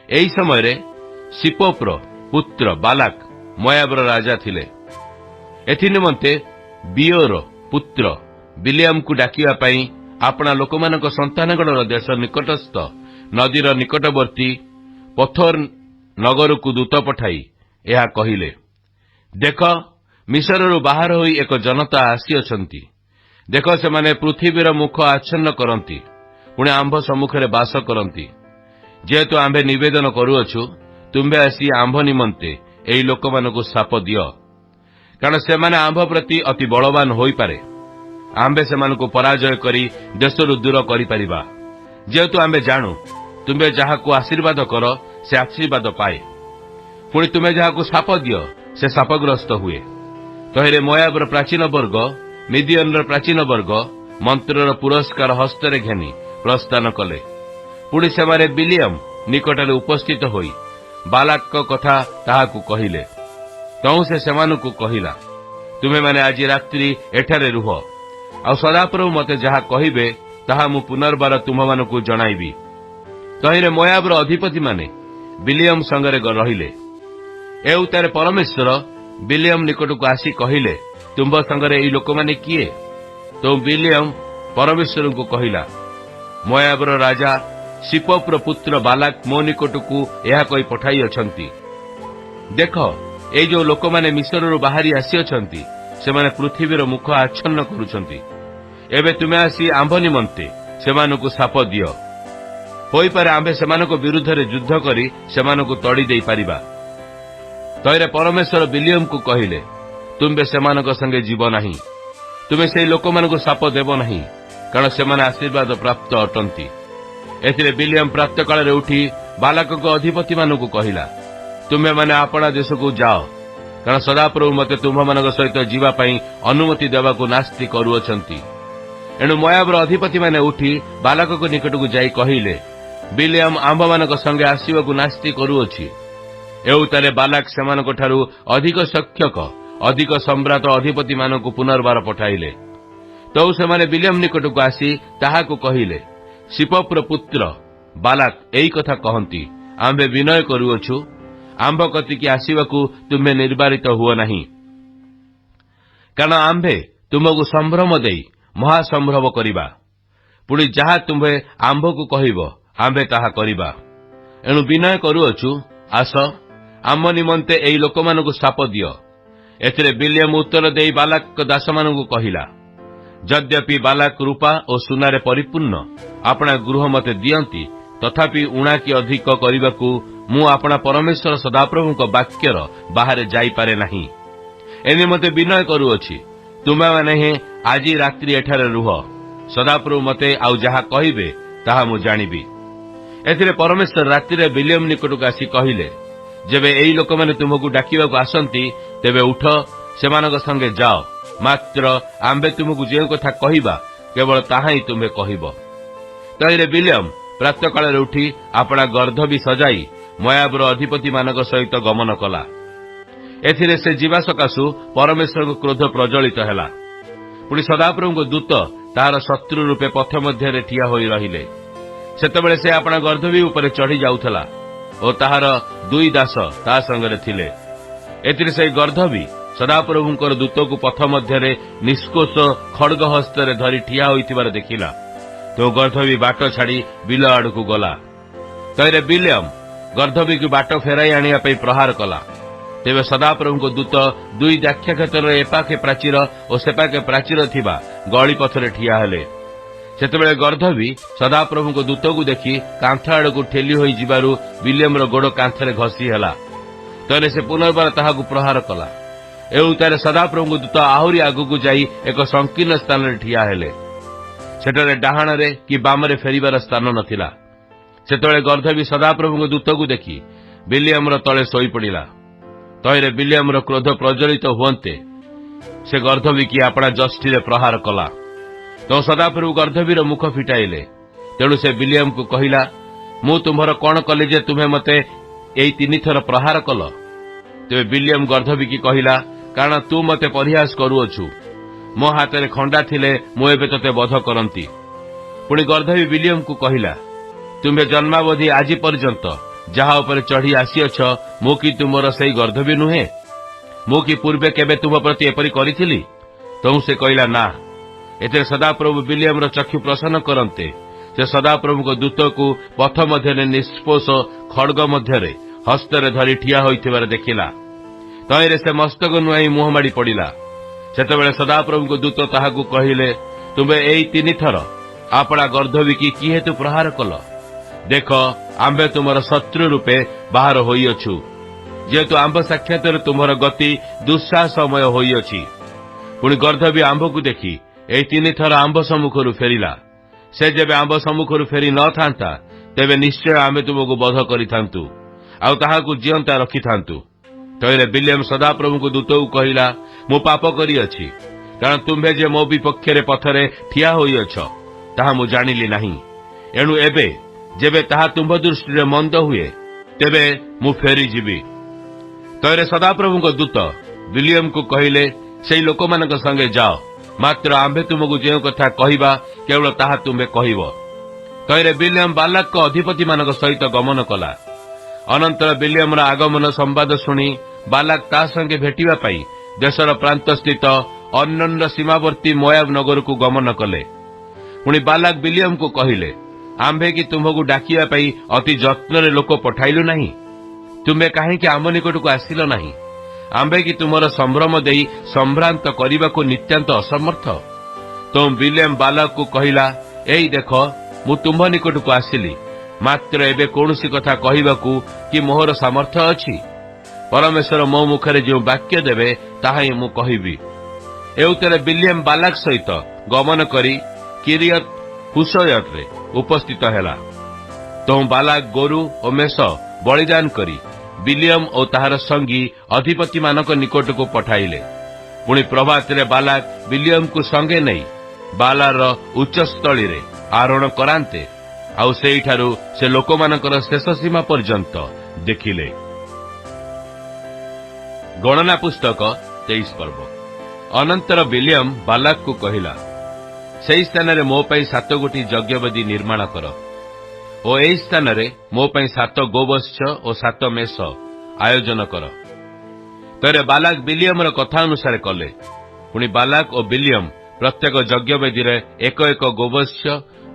ଏହି ସମୟରେ ସିପୋପ୍ର ପୁତ୍ର ବାଲାକ ମୋୟାବର ରାଜା ଥିଲେ। ଏଥିନିମନ୍ତେ ବିଓର ପୁତ୍ର ବିଲିଆମକୁ ଡାକିବା ପାଇଁ ଆପଣା ଲୋକମାନଙ୍କ ସନ୍ତାନଗଣର ଦେଶ ନିକଟସ୍ଥ ନଦୀର ନିକଟବର୍ତ୍ତୀ ପଥୋର ନଗରକୁ ଦୂତ ପଠାଇ ଏହା କହିଲେ, ଦେଖ, ମିଶରରୁ ବାହାର ହୋଇ ଏକ ଜନତା ଆସିଅଛନ୍ତି। ଦେଖ, ସେମାନେ ପୃଥିବୀର ମୁଖ ଆଚ୍ଛନ୍ନ କରନ୍ତି, ପୁଣି ଆମ୍ଭ ସମ୍ମୁଖରେ ବାସ କରନ୍ତି। ଯେହେତୁ ଆମ୍ଭେ ନିବେଦନ କରୁଅଛୁ, ତୁମ୍ଭେ ଆସି ଆମ୍ଭ ନିମନ୍ତେ ଏହି ଲୋକମାନଙ୍କୁ ଶାପ ଦିଅ, କାରଣ ସେମାନେ ଆମ୍ଭ ପ୍ରତି ଅତି ବଳବାନ ହୋଇପାରେ। ଆମ୍ଭେ ସେମାନଙ୍କୁ ପରାଜୟ କରି ଦେଶରୁ ଦୂର କରିପାରିବା। ଯେହେତୁ ଆମ୍ଭେ ଜାଣୁ, ତୁମ୍ଭେ ଯାହାକୁ ଆଶୀର୍ବାଦ କର ସେ ଆଶୀର୍ବାଦ ପାଏ, ପୁଣି ତୁମେ ଯାହାକୁ ଶାପ ଦିଅ ସେ ଶାପଗ୍ରସ୍ତ ହୁଏ। ତହିଁରେ ମୋୟାବର ପ୍ରାଚୀନ ବର୍ଗ ମିଦିଅନର ପ୍ରାଚୀନ ବର୍ଗ ମନ୍ତ୍ରର ପୁରସ୍କାର ହସ୍ତରେ ଘେନି ପ୍ରସ୍ଥାନ କଲେ। ପୁଣି ସେମାନେ ବିଲିୟମ ନିକଟରେ ଉପସ୍ଥିତ ହୋଇ ବାଲାକଙ୍କ କଥା ତାହାକୁ କହିଲେ। ତହୁଁ ସେ ସେମାନଙ୍କୁ କହିଲା, ତୁମେମାନେ ଆଜି ରାତ୍ରି ଏଠାରେ ରୁହ, ଆଉ ସଦାପ୍ରଭୁ ମୋତେ ଯାହା କହିବେ ତାହା ମୁଁ ପୁନର୍ବାର ତୁମମାନଙ୍କୁ ଜଣାଇବି। ତହିଁରେ ମୋୟାବର ଅଧିପତିମାନେ ବିଲିୟମ ସଙ୍ଗରେ ରହିଲେ। ଏ ଉତ୍ତାରେ ପରମେଶ୍ୱର ବିଲିୟମ ନିକଟକୁ ଆସି କହିଲେ, ତୁମ୍ଭ ସଙ୍ଗରେ ଏହି ଲୋକମାନେ କିଏ? ତ ବିଲିୟମ ପରମେଶ୍ୱରଙ୍କୁ କହିଲା, ମୋୟାବର ରାଜା ସିପୋପ୍ର ପୁତ୍ର ବାଲାକ ମୋ ନିକଟକୁ ଏହା କହି ପଠାଇଅଛନ୍ତି, ଦେଖ, ଏଇ ଯେଉଁ ଲୋକମାନେ ମିଶରରୁ ବାହାରି ଆସିଅଛନ୍ତି, ସେମାନେ ପୃଥିବୀର ମୁଖ ଆଚ୍ଛନ୍ନ କରୁଛନ୍ତି। ଏବେ ତୁମେ ଆସି ଆମ୍ଭ ନିମନ୍ତେ ସେମାନଙ୍କୁ ଶାପ ଦିଅ। ହୋଇପାରେ ଆମ୍ଭେ ସେମାନଙ୍କ ବିରୁଦ୍ଧରେ ଯୁଦ୍ଧ କରି ସେମାନଙ୍କୁ ତଡ଼ି ଦେଇପାରିବା। ତହିଁରେ ପରମେଶ୍ୱର ବିଲିୟମକୁ କହିଲେ, ତୁମ୍ଭେ ସେମାନଙ୍କ ସଙ୍ଗେ ଯିବ ନାହିଁ। ତୁମେ ସେହି ଲୋକମାନଙ୍କୁ ଶାପ ଦେବ ନାହିଁ, କାରଣ ସେମାନେ ଆଶୀର୍ବାଦ ପ୍ରାପ୍ତ ଅଟନ୍ତି। ଏଥିରେ ବିଲିୟମ ପ୍ରାତଃକାଳରେ ଉଠି ବାଲାକଙ୍କ ଅଧିପତିମାନଙ୍କୁ କହିଲା, ତୁମ୍ଭେମାନେ ଆପଣା ଦେଶକୁ ଯାଅ, କାରଣ ସଦାପ୍ରଭୁ ମୋତେ ତୁମ୍ଭମାନଙ୍କ ସହିତ ଯିବା ପାଇଁ ଅନୁମତି ଦେବାକୁ ନାସ୍ତି କରୁଅଛନ୍ତି। ଏଣୁ ମୋୟାବର ଅଧିପତିମାନେ ଉଠି ବାଲାକଙ୍କ ନିକଟକୁ ଯାଇ କହିଲେ, ବିଲିୟମ ଆମ୍ଭମାନଙ୍କ ସଙ୍ଗେ ଆସିବାକୁ ନାସ୍ତି କରୁଅଛି। ଏଉତାରେ ବାଲାକ ସେମାନଙ୍କଠାରୁ ଅଧିକ ସଂଖ୍ୟକ ଅଧିକ ସମ୍ରାଟ ଅଧିପତିମାନଙ୍କୁ ପୁନର୍ବାର ପଠାଇଲେ। ତଉ ସେମାନେ ବିଲିୟମ ନିକଟକୁ ଆସି ତାହାକୁ କହିଲେ, ସିପୋପ୍ର ପୁତ୍ର ବାଲାକ ଏଇ କଥା କହନ୍ତି, ଆମ୍ଭେ ବିନୟ କରୁଅଛୁ, ଆମ୍ଭ କତିକି ଆସିବାକୁ ତୁମ୍ଭେ ନିର୍ବାରିତ ହୁଅ ନାହିଁ, କାରଣ ଆମ୍ଭେ ତୁମକୁ ସମ୍ଭ୍ରମ ଦେଇ ମହାସମ୍ଭ୍ରମ କରିବା। ପୁଣି ଯାହା ତୁମ୍ଭେ ଆମ୍ଭକୁ କହିବ ଆମ୍ଭେ ତାହା କରିବା। ଏଣୁ ବିନୟ କରୁଅଛୁ, ଆସ, ଆମ ନିମନ୍ତେ ଏହି ଲୋକମାନଙ୍କୁ ଶାପ ଦିଅ। ଏଥିରେ ବିଲିୟମ ଉତ୍ତର ଦେଇ ବାଲାକଙ୍କ ଦାସମାନଙ୍କୁ କହିଲା, ଯଦ୍ୟପି ବାଲାକ ରୂପା ଓ ସୁନାରେ ପରିପୂର୍ଣ୍ଣ ଆପଣା ଗୃହ ମୋତେ ଦିଅନ୍ତି, ତଥାପି ଊଣା କି ଅଧିକ କରିବାକୁ ମୁଁ ଆପଣା ପରମେଶ୍ୱର ସଦାପ୍ରଭୁଙ୍କ ବାକ୍ୟର ବାହାରେ ଯାଇପାରେ ନାହିଁ। ଏ ନିମନ୍ତେ ବିନୟ କରୁଅଛି, ତୁମେମାନେ ହିଁ ଆଜି ରାତ୍ରି ଏଠାରେ ରୁହ। ସଦାପ୍ରଭୁ ମୋତେ ଆଉ ଯାହା କହିବେ ତାହା ମୁଁ ଜାଣିବି। ଏଥିରେ ପରମେଶ୍ୱର ରାତିରେ ବିଲିୟମ ନିକଟକୁ ଆସି କହିଲେ, ଯେବେ ଏହି ଲୋକମାନେ ତୁମକୁ ଡାକିବାକୁ ଆସନ୍ତି, ତେବେ ଉଠ, ସେମାନଙ୍କ ସଙ୍ଗେ ଯାଅ। ମାତ୍ର ଆମ୍ଭେ ତୁମକୁ ଯେଉଁ କଥା କହିବା କେବଳ ତାହା ହିଁ ତୁମେ କହିବ। ତହିଁରେ ବିଲିୟମ ପ୍ରାତଃକାଳରେ ଉଠି ଆପଣା ଗର୍ଦ୍ଧବି ସଜାଇ ମୋୟାବର ଅଧିପତିମାନଙ୍କ ସହିତ ଗମନ କଲା। ଏଥିରେ ସେ ଯିବା ସକାଶୁ ପରମେଶ୍ୱରଙ୍କ କ୍ରୋଧ ପ୍ରଜ୍ୱଳିତ ହେଲା। ପୁଣି ସଦାପ୍ରଭୁଙ୍କ ଦୂତ ତାହାର ଶତ୍ରୁ ରୂପେ ପଥ ମଧ୍ୟରେ ଠିଆ ହୋଇ ରହିଲେ। ସେତେବେଳେ ସେ ଆପଣା ଗର୍ଦ୍ଧବି ଉପରେ ଚଢ଼ି ଯାଉଥିଲା ଓ ତାହାର ଦୁଇ ଦାସ ତା ସଙ୍ଗରେ ଥିଲେ। ଏଥିରେ ସେହି ଗର୍ଦ୍ଧବି ସଦାପ୍ରଭୁଙ୍କର ଦୂତକୁ ପଥ ମଧ୍ୟରେ ନିଷ୍କୋଷ ଖଡ୍ଗ ହସ୍ତରେ ଧରି ଠିଆ ହୋଇଥିବାର ଦେଖିଲା। ତ ଗର୍ଦ୍ଧବି ବାଟ ଛାଡ଼ି ବିଲ ଆଡ଼କୁ ଗଲା। ତହିଁରେ ବିଲିୟମ ଗର୍ଦ୍ଧବିକୁ ବାଟ ଫେରାଇ ଆଣିବା ପାଇଁ ପ୍ରହାର କଲା। ତେବେ ସଦାପ୍ରଭୁଙ୍କ ଦୂତ ଦୁଇ ଦାକ୍ଷାକ୍ଷେତ୍ରର ଏପାଖେ ପ୍ରାଚୀର ଓ ସେପାଖେ ପ୍ରାଚୀର ଥିବା ଗଳି ପଥରେ ଠିଆ ହେଲେ। ସେତେବେଳେ ଗର୍ଦ୍ଧବି ସଦାପ୍ରଭୁଙ୍କ ଦୂତକୁ ଦେଖି କାନ୍ଥ ଆଡ଼କୁ ଠେଲି ହୋଇ ଯିବାରୁ ବିଲିୟମର ଗୋଡ଼ କାନ୍ଥରେ ଘଷି ହେଲା। ତହିଁରେ ସେ ପୁନର୍ବାର ତାହାକୁ ପ୍ରହାର କଲା। ଏଉତାରେ ସଦାପ୍ରଭୁଙ୍କ ଦୂତ ଆହୁରି ଆଗକୁ ଯାଇ ଏକ ସଂକୀର୍ଣ୍ଣ ସ୍ଥାନରେ ଠିଆ ହେଲେ। ସେଠାରେ ଡାହାଣରେ କି ବାମରେ ଫେରିବାର ସ୍ଥାନ ନଥିଲା। ସେତେବେଳେ ଗର୍ଦ୍ଧବୀ ସଦାପ୍ରଭୁଙ୍କ ଦୂତକୁ ଦେଖି ବିଲିୟମର ତଳେ ଶୋଇପଡ଼ିଲା। ତହିଁରେ ବିଲିୟମର କ୍ରୋଧ ପ୍ରଜ୍ୱଳିତ ହୁଅନ୍ତେ ସେ ଗର୍ଦ୍ଧବୀକି ଆପଣା ଯଷ୍ଟିରେ ପ୍ରହାର କଲା। ତ ସଦାପ୍ରଭୁ ଗର୍ଦ୍ଧବୀର ମୁଖ ଫିଟାଇଲେ। ତେଣୁ ସେ ବିଲିୟମକୁ କହିଲା, ମୁଁ ତୁମ୍ଭର କଣ କଲି ଯେ ତୁମେ ମୋତେ ଏଇ 3 ଥର ପ୍ରହାର କଲ? ତେବେ ବିଲିୟମ ଗର୍ଦ୍ଧବୀକି କହିଲା, କାରଣ ତୁ ମୋତେ ପରିହାସ କରୁଅଛୁ। ମୋ ହାତରେ ଖଣ୍ଡା ଥିଲେ ମୁଁ ଏବେ ତୋତେ ବଧ କରନ୍ତି। ପୁଣି ଗର୍ଦ୍ଧବୀ ବିଲିୟମକୁ କହିଲା, ତୁମ୍ଭେ ଜନ୍ମାବଧି ଆଜି ପର୍ଯ୍ୟନ୍ତ ଯାହା ଉପରେ ଚଢ଼ି ଆସିଅଛ, ମୁଁ କି ତୁମର ସେଇ ଗର୍ଦ୍ଧବୀ ନୁହେଁ? ମୁଁ କି ପୂର୍ବେ କେବେ ତୁମ ପ୍ରତି ଏପରି କରିଥିଲି? ତୁ ସେ କହିଲା, ନା। ଏଥିରେ ସଦାପ୍ରଭୁ ବିଲିୟମର ଚକ୍ଷୁ ପ୍ରସନ୍ନ କରନ୍ତେ ସେ ସଦାପ୍ରଭୁଙ୍କ ଦୂତକୁ ପଥ ମଧ୍ୟରେ ନିଷ୍ପୋଷ ଖଡ୍ଗ ମଧ୍ୟରେ ହସ୍ତରେ ଧରି ଠିଆ ହୋଇଥିବାର ଦେଖିଲା। ତହିଁରେ ସେ ମସ୍ତକ ନୁଆଇଁ ମୁହଁ ମାଡ଼ି ପଡ଼ିଲା। ସେତେବେଳେ ସଦାପ୍ରଭୁଙ୍କ ଦୂତ ତାହାକୁ କହିଲେ, ତୁମେ ଏଇ 3 ଥର ଆପଣା ଗର୍ଦ୍ଧବୀକି କି ହେତୁ ପ୍ରହାର କଲ? ଦେଖ, ଆମ୍ଭେ ତୁମର ଶତ୍ରୁ ରୂପେ ବାହାର ହୋଇଅଛୁ, ଯେହେତୁ ଆମ୍ଭ ସାକ୍ଷାତରେ ତୁମର ଗତି ଦୁଃସାହସମୟ ହୋଇଅଛି। ପୁଣି ଗର୍ଦ୍ଧବୀ ଆମ୍ଭକୁ ଦେଖି ଏଇ 3 ଥର ଆମ୍ଭ ସମ୍ମୁଖରୁ ଫେରିଲା। ସେ ଯେବେ ଆମ୍ଭ ସମ୍ମୁଖରୁ ଫେରି ନଥାନ୍ତା, ତେବେ ନିଶ୍ଚୟ ଆମେ ତୁମକୁ ବଧ କରିଥାନ୍ତୁ, ଆଉ ତାହାକୁ ଜିଅନ୍ତା ରଖିଥାନ୍ତୁ। ତହିଁରେ ବିଲିୟମ ସଦାପ୍ରଭୁଙ୍କ ଦୂତକୁ କହିଲା, ମୁଁ ପାପ କରିଅଛି, କାରଣ ତୁମ୍ଭେ ଯେ ମୋ ବିପକ୍ଷରେ ପଥରେ ଠିଆ ହୋଇଅଛ, ତାହା ମୁଁ ଜାଣିଲି ନାହିଁ। ଏଣୁ ଏବେ ଯେବେ ତାହା ତୁମ୍ଭ ଦୃଷ୍ଟିରେ ମନ୍ଦ ହୁଏ, ତେବେ ମୁଁ ଫେରିଯିବି। ତହିଁରେ ସଦାପ୍ରଭୁଙ୍କ ଦୂତ ବିଲିୟମକୁ କହିଲେ, ସେହି ଲୋକମାନଙ୍କ ସଙ୍ଗେ ଯାଅ, ମାତ୍ର ଆମ୍ଭେ ତୁମକୁ ଯେଉଁ କଥା କହିବା କେବଳ ତାହା ତୁମ୍ଭେ କହିବ। ତହିଁରେ ବିଲିୟମ ବାଲାକଙ୍କ ଅଧିପତିମାନଙ୍କ ସହିତ ଗମନ କଲା। ଅନନ୍ତର ବିଲିୟମର ଆଗମନ ସମ୍ବାଦ ଶୁଣି ବାଲାକ ତା ସଙ୍ଗେ ଭେଟିବା ପାଇଁ ଦେଶର ପ୍ରାନ୍ତସ୍ଥିତ ଅନ୍ୟନ୍ୟ ସୀମାବର୍ତ୍ତୀ ମୋୟାବ ନଗରକୁ ଗମନ କଲେ। ପୁଣି ବାଲାକ ବିଲିୟମକୁ କହିଲେ, ଆମ୍ଭେ କି ତୁମ୍ଭକୁ ଡାକିବା ପାଇଁ ଅତି ଯତ୍ନରେ ଲୋକ ପଠାଇଲୁ ନାହିଁ? ତୁମେ କାହିଁକି ଆମ ନିକଟକୁ ଆସିଲ ନାହିଁ? ଆମ୍ଭେ କି ତୁମର ସମ୍ଭ୍ରମ ଦେଇ ସମ୍ଭ୍ରାନ୍ତ କରିବାକୁ ନିତ୍ୟାନ୍ତ ଅସମର୍ଥ? ତ ବିଲିୟମ ବାଲାକକୁ କହିଲା, ଏଇ ଦେଖ, ମୁଁ ତୁମ୍ଭ ନିକଟକୁ ଆସିଲି, ମାତ୍ର ଏବେ କୌଣସି କଥା କହିବାକୁ କି ମୋହର ସାମର୍ଥ୍ୟ ଅଛି? ପରମେଶ୍ୱର ମୋ ମୁଖରେ ଯେଉଁ ବାକ୍ୟ ଦେବେ ତାହା ହିଁ ମୁଁ କହିବି। ଏଉତରେ ବିଲିୟମ ବାଲାକ ସହିତ ଗମନ କରି କିରିୟତ ହୁସୟତରେ ଉପସ୍ଥିତ ହେଲା। ତେଣୁ ବାଲାକ ଗୋରୁ ଓ ମେଷ ବଳିଦାନ କରି ବିଲିୟମ ଓ ତାହାର ସଙ୍ଗୀ ଅଧିପତିମାନଙ୍କ ନିକଟକୁ ପଠାଇଲେ। ପୁଣି ପ୍ରଭାତରେ ବାଲାକ ବିଲିୟମକୁ ସଙ୍ଗେ ନେଇ ବାଲାର ଉଚ୍ଚସ୍ଥଳୀରେ ଆରୋହଣ କରାନ୍ତେ, ଆଉ ସେଇଠାରୁ ସେ ଲୋକମାନଙ୍କର ଶେଷ ସୀମା ପର୍ଯ୍ୟନ୍ତ ଦେଖିଲେ। ଗଣନା ପୁସ୍ତକ 23 ପର୍ବ। ଅନନ୍ତର ବିଲିୟମ ବାଲାକକୁ କହିଲା, ସେହି ସ୍ଥାନରେ ମୋ ପାଇଁ 7 ଗୋଟି ଯଜ୍ଞବେଦୀ ନିର୍ମାଣ କର, ଓ ଏହି ସ୍ଥାନରେ ମୋ ପାଇଁ 7 ଗୋବତ୍ସ ଓ 7 ମେଷ ଆୟୋଜନ କର। ତହିଁରେ ବାଲାକ ବିଲିୟମର କଥା ଅନୁସାରେ କଲେ। ପୁଣି ବାଲାକ ଓ ବିଲିୟମ ପ୍ରତ୍ୟେକ ଯଜ୍ଞବେଦୀରେ 1 ଗୋବତ୍ସ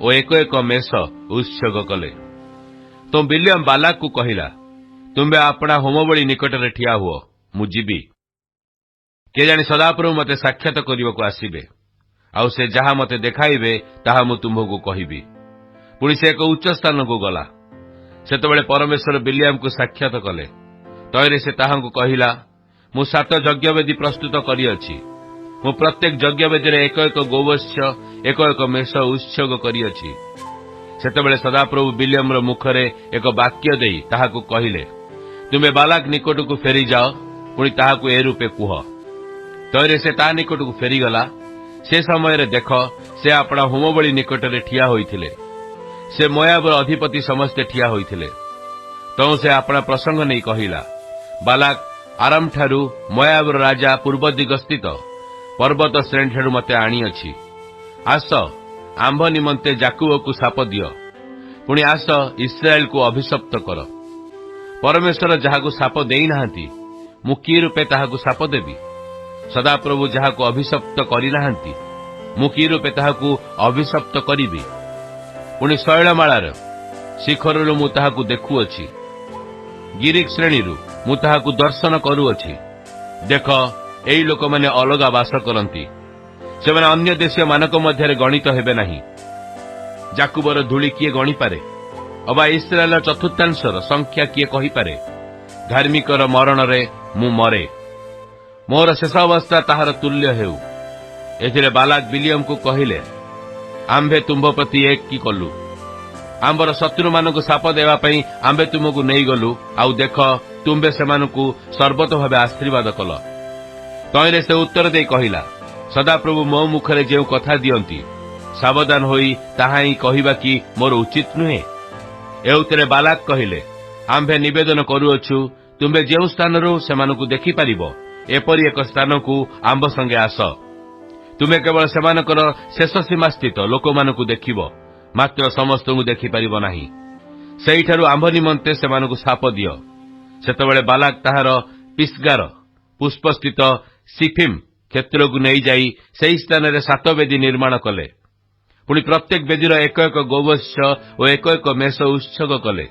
ଓ 1 ମେଷ ଉତ୍ସର୍ଗ କଲେ। ତ ବିଲିୟମ ବାଲାକକୁ କହିଲା, ତୁମ୍ଭେ ଆପଣା ହୋମବଳି ନିକଟରେ ଠିଆ ହୁଅ, ମୁଁ ଯିବି। କେଜାଣି ସଦାପ୍ରଭୁ ମୋତେ ସାକ୍ଷାତ କରିବାକୁ ଆସିବେ, ଆଉ ସେ ଯାହା ମୋତେ ଦେଖାଇବେ ତାହା ମୁଁ ତୁମ୍ଭକୁ କହିବି। ପୁଣି ସେ ଏକ ଉଚ୍ଚ ସ୍ଥାନକୁ ଗଲା। ସେତେବେଳେ ପରମେଶ୍ୱର ବିଲିୟମକୁ ସାକ୍ଷାତ କଲେ। ତହିଁରେ ସେ ତାହାଙ୍କୁ କହିଲା, ମୁଁ 7 ଯଜ୍ଞବେଦୀ ପ୍ରସ୍ତୁତ କରିଅଛି। ମୁଁ ପ୍ରତ୍ୟେକ ଯଜ୍ଞବେଦୀରେ 1 ଗୋବତ୍ସ 1 ମେଷ ଉତ୍ସର୍ଗ କରିଅଛି। ସେତେବେଳେ ସଦାପ୍ରଭୁ ବିଲିୟମର ମୁଖରେ ଏକ ବାକ୍ୟ ଦେଇ ତାହାକୁ କହିଲେ, ତୁମେ ବାଲାକ ନିକଟକୁ ଫେରିଯାଅ, ପୁଣି ତାହାକୁ ଏ ରୂପେ କୁହ। ତହିଁରେ ସେ ତା ନିକଟକୁ ଫେରିଗଲା। ସେ ସମୟରେ ଦେଖ, ସେ ଆପଣା ହୋମବଳି ନିକଟରେ ଠିଆ ହୋଇଥିଲେ। ସେ ମୋୟାବର ଅଧିପତି ସମସ୍ତେ ଠିଆ ହୋଇଥିଲେ। ତେଣୁ ସେ ଆପଣା ପ୍ରସଙ୍ଗ ନେଇ କହିଲା, ବାଲାକ ଆରାମଠାରୁ ମୋୟାବର ରାଜା ପୂର୍ବ ଦିଗ ସ୍ଥିତ ପର୍ବତ ଶ୍ରେଣୀଠାରୁ ମୋତେ ଆଣିଅଛି। ଆସ, ଆମ୍ଭ ନିମନ୍ତେ ଯାକୁବକୁ ଶାପ ଦିଅ। ପୁଣି ଆସ, ଇସ୍ରାଏଲକୁ ଅଭିଶପ୍ତ କର। ପରମେଶ୍ୱର ଯାହାକୁ ଶାପ ଦେଇନାହାନ୍ତି, ମୁଁ କି ରୂପେ ତାହାକୁ ଶାପ ଦେବି? ସଦାପ୍ରଭୁ ଯାହାକୁ ଅଭିଶପ୍ତ କରିନାହାନ୍ତି, ମୁଁ କି ରୂପେ ତାହାକୁ ଅଭିଶପ୍ତ କରିବି? ପୁଣି ଶୈଳମାଳାର ଶିଖରରୁ ମୁଁ ତାହାକୁ ଦେଖୁଅଛି, ଗିରିକ୍ ଶ୍ରେଣୀରୁ ମୁଁ ତାହାକୁ ଦର୍ଶନ କରୁଅଛି। ଦେଖ, ଏହି ଲୋକମାନେ ଅଲଗା ବାସ କରନ୍ତି। ସେମାନେ ଅନ୍ୟ ଦେଶୀୟମାନଙ୍କ ମଧ୍ୟରେ ଗଣିତ ହେବେ ନାହିଁ। ଯାକୁବର ଧୂଳି କିଏ ଗଣିପାରେ? ଅବା ଇସ୍ରାଏଲର ଚତୁର୍ଥାଂଶର ସଂଖ୍ୟା କିଏ କହିପାରେ? ଧାର୍ମିକର ମରଣରେ ମୁଁ ମରେ, मोर शेष अवस्था ताहार तुल्य हेउ। एथिरे बालाक बिलियम को कहिले, आंभे तुम्भ प्रति एक की कलु, आंबर शत्रु मानक साप देवा पई आंबे तुमको नहीं गलु, आउ देख तुम्बे सेमानकु सर्वत भावे आशीर्वाद कल। तईरे से उत्तर दे कहिला, सदाप्रभु मो मुखरे जेउ कथा दियंती सावधान होई ताहा ही कहिबा कि मोर उचित नुहे। एउतरे बालाक कहिले, आंभे निवेदन करूअछु तुम्बे जेउ स्थानरु सेमानकु देखि पारिबो एपरि एक स्थानकु आंब संगे आस। तुमे केवल सेमानकर शेष सीमा स्थित लोकमानकु देखिबो, मात्र समस्तଙ୍କୁ देखि पारिबो नाही। सेहिठारु आंभ निमंते सेमानकु साप दियो। सेतबेले बालाक ताहार पिस्गार पुष्पस्थित सिफिम क्षेत्रकु नहीं जाई सेही स्थान रे 7 वेदी निर्माण कले। पुणी प्रत्येक वेदीर एक एक गोवत्स और एक एक मेष उत्सर्ग कले।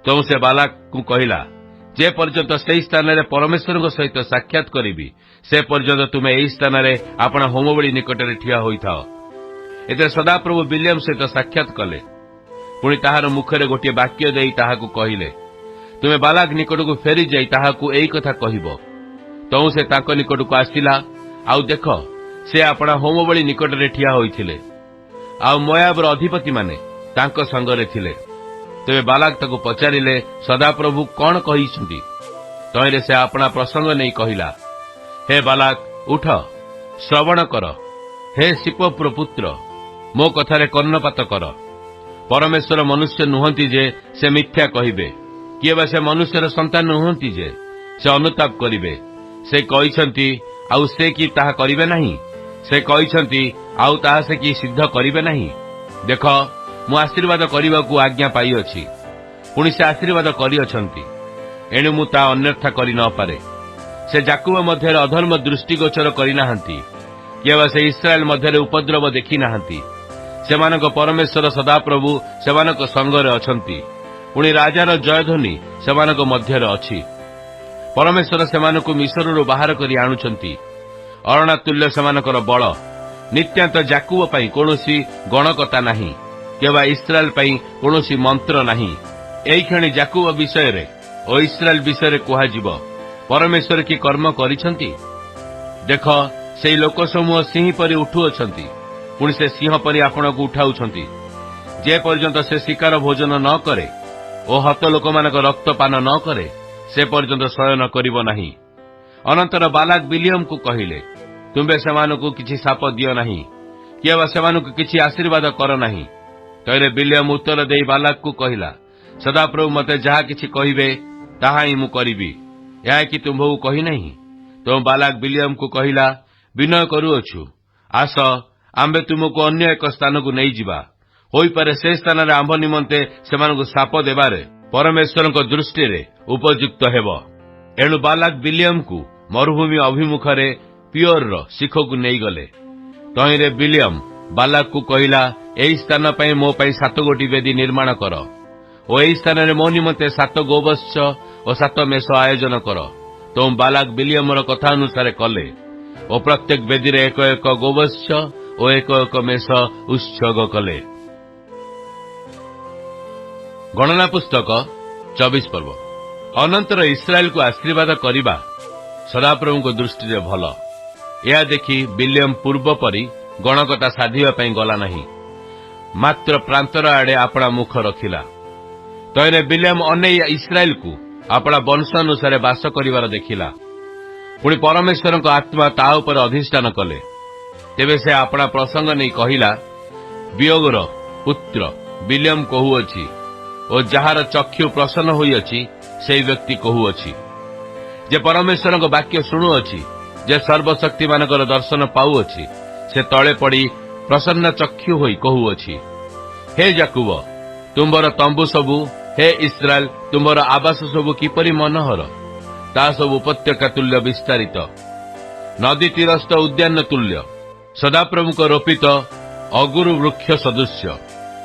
तो से बालाक को कहिला, जे पर्यंत सेही स्थान रे परमेश्वर सहित साक्षात करिबी से पर्यंत तुमे एही स्थान रे आपना होमबळी निकटरे ठिया होइथाओ। एते सदाप्रभु विलियम सहित साक्षात कले। पुणी ताहार मुखरे गोटे वाक्य देई ताहाकु कहिले, तुमे बालाक निकटकु फेरी जाई ताहाकु एई कथा कहिबो। तो से ताको निकटकु आसिला, आउ देख से आपना होमबळी निकटरे ठिया होइथिले, आउ मोयाबर अधिपति माने तांको संगरे थिले। तेबे बालाक ताको पचारिले, सदाप्रभु कौन कहिसुंती? तईरे से आपना प्रसंग नहीं कहिला, हे बालाक उठ श्रवण कर, हे सिपपुर पुत्र मो कथारे कर्णपात कर। परमेश्वर मनुष्य नुहंती जे से मिथ्या कहिबे, किए बा से मनुष्यर संतान नुहंती जे से अनुताप करिबे। से कहिसंती आउ से कि ताहा करिबे नाही, से कहिसंती आउ ताहा से कि सिद्ध करिबे नाही। देख मु आशीर्वाद करिबाकू आज्ञा पाई अछि, पुणी से आशीर्वाद करिअछंती, एणु मु ता अन्यथा करि न पारे। से जाकुब मध्यरे अधर्म दृष्टिगोचर करि नाहंती, केवल से इस्राएल मध्यरे उपद्रव देखि नाहंती। सेमानक परमेश्वर सदाप्रभु सेमानक संगरे अछंती, पुणी राजार जयध्वनि सेमानक मध्यरे अछि। परमेश्वर सेमानकु मिस्ररु बाहर करि आणुछंती। अरणा तुल्य सेमानकर बळ, नित्यांत जाकुब पई कोनोसी गणकता नाही, केवल इस्राएल पई कोनोसी मंत्र नाही। एई क्षणी जाकुब विषय रे ओ इस्राएल विषय रे कुहा जिवो, परमेश्वर की कर्म करिछंती। देख सेई लोक समूह सिंह परि उठुअछंती, पुणी से सिंह परि आपणकु उठाउछंती। जे पर्यंत से शिकार भोजन न करे ओ हत लोकमानक रक्तपान न करे से पर्यंत शयन करिबो नाही। अनंतर बालाक बिलियम को कहिले, तुंबे सेमानकु किछि साप दियो नाही, केवल सेमानकु किछि आशीर्वाद कर नाही। तैरे बिलियम उत्तर देई बालाक को कहिला, सदाप्रभु मते जहा किछि कहिबे ताहा ही मु करिबी, या कि तुंभऊ कहि नाही। तो बालाक बिलियम को कहिला, विनय करूअछु, आस आंबे तुमको अन्य एक स्थान को नहीं जिबा, होई पारे से स्थान रे आंभ निमंते सेमानकु साप देबारे परमेश्वरक दृष्टि रे उपयुक्त हेबो। एणु बालाक बिलियम को मरुभूमि अभिमुखरे पियोर शिखो को नहीं गले। तईरे बिलियम बालाक को कहिला, एई स्थान पई मो पई 7 गोटी वेदी निर्माण कर, ओ एई स्थान रे मो निमंते 7 गोवत्स और 7 मेष आयोजन कर। तो बालाक बिलियमर कथा अनुसार कले, ओ प्रत्येक वेदी रे एक एक गोवत्स और एक एक मेष उत्सर्ग कले। गणना पुस्तक 24 पर्व। अनंतर इस्राएल को आशीर्वाद करिबा सदाप्रभु को दृष्टि रे भल। या देखि बिलियम पूर्व परि गणकता साधिबा पई गला नाही, मात्र प्रांतर आड़े आपणा मुख रखिला। तईरे बिलियम अनेई इस्राएल को आपणा वंश अनुसार बास करिवार देखिला। पुणी परमेश्वर आत्मा ता उपर अधिष्ठान कले। तेबे से आपणा प्रसंग नहीं कहिला, वियोगर पुत्र बिलियम कहुअछि, और जहार चक्षु प्रसन्न होइअछि से व्यक्ति कहुअछि, जे परमेश्वर वाक्य शुणुअछि, जे सर्वशक्ति मानकर दर्शन पाउअछि, से तले पड़ी प्रसन्न चक्षु होई कहुअछि, हे जाकुब तुम्बर तंबू सबु, हे इस्राएल तुम्बर आवास सबु किपरि मनोहर, ता सब उपत्यका तुल्य विस्तारित, नदी तीरस्थ उद्यान तुल्य, सदाप्रभु को रोपित अगुरु वृक्ष सदृश्य,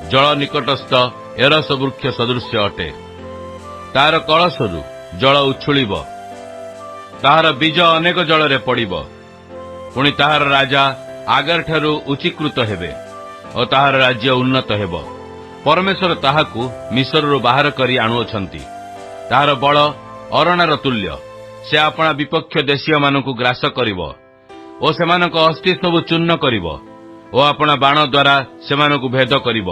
जल निकटस्थ एरस वृक्ष सदृश्य अटे। तार कलशरु जल उछुलिब, ताहार बीज अनेक जल रे पड़िब, पुणी ताहार राजा आगर ठारू उच्चीकृत हेबे और ताहार राज्य उन्नत हेब। परमेश्वर ताहाकु मिस्ररु बाहर करी आणुअछंती, ताहार बळ अरणार तुल्य, से अपना विपक्ष देशीय मानकु ग्रास करिव ओ सेमानक अस्थि सबु चूर्ण करिव ओ अपना बाण द्वारा सेमानकु भेद करिव।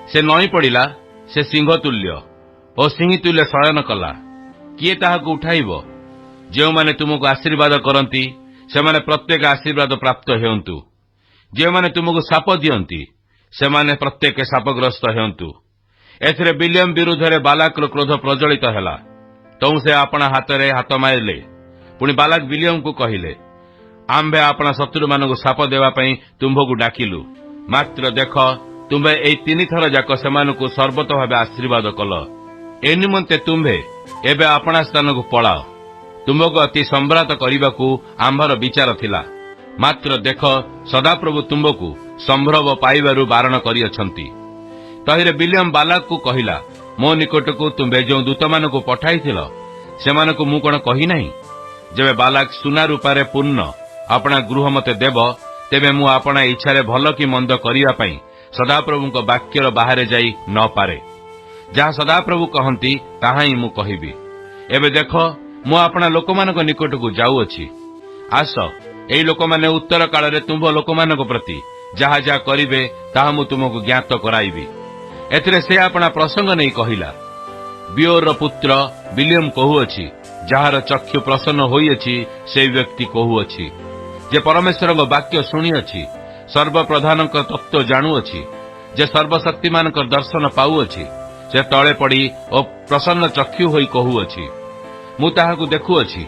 से नई पड़िला से सिंह तुल्य ओ सिंह तुल्य शयन कला किए ताहाकु उठाइब। जो माने तुमको आशीर्वाद करती से माने प्रत्येक आशीर्वाद प्राप्त हेउंतु। जो माने तुमको शाप दियंती से माने प्रत्येक शापग्रस्त हेउंतु। एथिरे बिलियम विरुद्ध रे बालाक क्रोध प्रज्वलित हैला। तौ से अपना हाथ रे हाथ मारिले। पुणी बालाक बिलियम को कहिले आम्भे अपना शत्रु मानक शाप देवा पई तुम्भकु डाकिलु। मात्र देख तुम्भे एई 3 थर जाक सेमानकु सर्वत भावे आशीर्वाद कल। ए निमंते तुम्भे एबे अपना स्थान को पळाओ। तुमको अति सम्रात करने आंभर विचार थिला। मात्र देख सदाप्रभु तुमको संभ्रम पाइबारु बारण करियछंती। तहिरे विलियम बालाक को कहिला मो निकट को तुम्भे जो दूत मान को पठाइथिल सेमानकु मु कोन कहि नाही। जेबे बालाक सुना रूपारे पूर्ण अपना गृह मते देव तेबे मु अपना इच्छारे भल कि मंद करिया पई सदाप्रभुଙ୍କ वाक्यर बाहरे जाई न पारे। जहाँ सदाप्रभु कहंती ताहा ही मु कहिबी। एबे देख मु अपना लोक मानक निकट को जाउअछि। आस एई लोक माने उत्तर काल रे तुम लोक मानक प्रति जहा जहा करिवे ताहा मु तुमको ज्ञात कराइबी। एथिरे से अपना प्रसंग नहीं कहिला बियोर पुत्र विलियम कहूअछि जार चक्षु प्रसन्न होइछि से व्यक्ति कहूअछि जे परमेश्वर वाक्य शुणिअछि सर्वप्रधान तत्व जाणुअछि जे सर्वशक्तिमान दर्शन पाउअछि से तले पड़ी और प्रसन्न चक्षु होई कहूअछि मु ताहाकु देखुअछि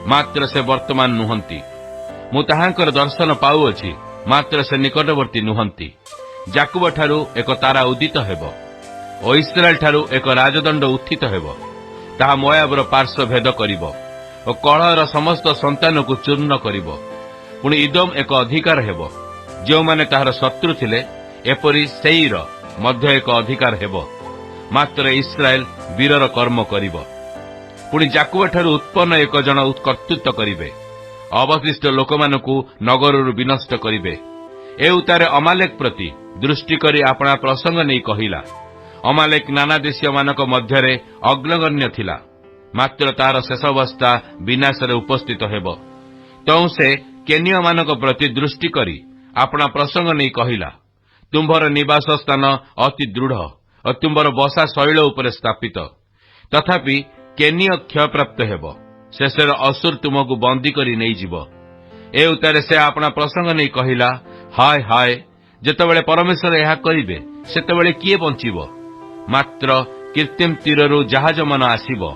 मात्र से वर्तमान नुहंती। मु ताहांकर दर्शन पाउअछि मात्र से निकटवर्ती नुहंती। जाकुब ठारू एक तारा उदित हेबो ओ इस्राएल ठारू एक राजदंड उत्थित हेबो। ताहा मोयाबर पार्श्व भेद करिवो ओ कलहर समस्त संतान को चूर्ण करिवो। पुणी इदोम एक अधिकार हेबो जो माने ताहार शत्रु थिले एपरि सेईर मध्य एक अधिकार हेबो। मात्र इस्राएल वीरर कर्म करिवो। पुणी जाकुब ठारू उत्पन्न एक जन कर्तृत्व करिवे अवशिष्ट लोकमानकु नगररु विनष्ट करिवे। ए उतारे अमालेक प्रति दृष्टि करी अपना प्रसंग नहीं कहिला अमालेक नाना देशीय मानक मध्यरे अग्रगण्य थिला मात्र तार शेष अवस्था विनाशरे उपस्थित हेबो। तौ से केनिय मानक प्रति दृष्टि करी अपना प्रसंग नहीं कहिला तुम्भर निवास स्थान अति दृढ़ और तुम्भर बसा शैल उपरे स्थापित। तथापि केनिय क्षय प्राप्त हेबो शेषर असुर तुमको बंदी करी नहीं जीवो। ए उतारे से अपना प्रसंग नहीं कहिला हाय हाय जेतेबेले परमेश्वर यह करिवे सेतेबेले किए बंचिबो। मात्र कृत्रिम तीररु जहाज मन आसीबो